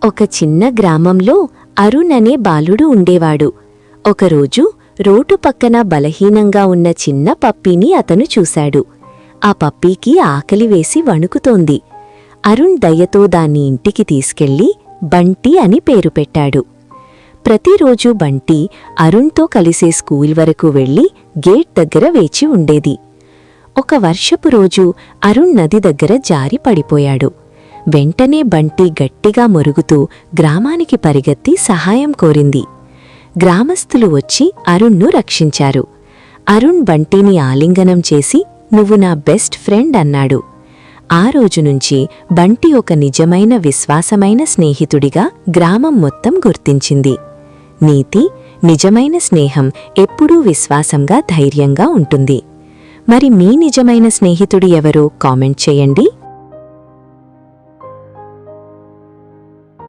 ఒక చిన్న గ్రామంలో అరుణ్ అనే బాలుడు ఉండేవాడు. ఒకరోజు రోడ్డు పక్కన బలహీనంగా ఉన్న చిన్న పప్పీని అతను చూశాడు. ఆ పప్పీకి ఆకలివేసి వణుకుతోంది. అరుణ్ దయతో దాన్ని ఇంటికి తీసుకెళ్లి బంటి అని పేరు పెట్టాడు. ప్రతిరోజూ బంటి అరుణ్తో కలిసే స్కూల్ వరకు వెళ్లి గేట్ దగ్గర వేచి ఉండేది. ఒక వర్షపు రోజు అరుణ్ నది దగ్గర జారి పడిపోయాడు. వెంటనే బంటి గట్టిగా మొరుగుతూ గ్రామానికి పరిగెత్తి సహాయం కోరింది. గ్రామస్తులు వచ్చి అరుణ్ను రక్షించారు. అరుణ్ బంటిని ఆలింగనం చేసి "నువ్వు నా బెస్ట్ ఫ్రెండ్" అన్నాడు. ఆ రోజునుంచి బంటి ఒక నిజమైన విశ్వాసమైన స్నేహితుడిగా గ్రామం మొత్తం గుర్తించింది. నీతి: నిజమైన స్నేహం ఎప్పుడూ విశ్వాసంగా, ధైర్యంగా ఉంటుంది. మరి మీ నిజమైన స్నేహితుడు ఎవరో కామెంట్ చేయండి.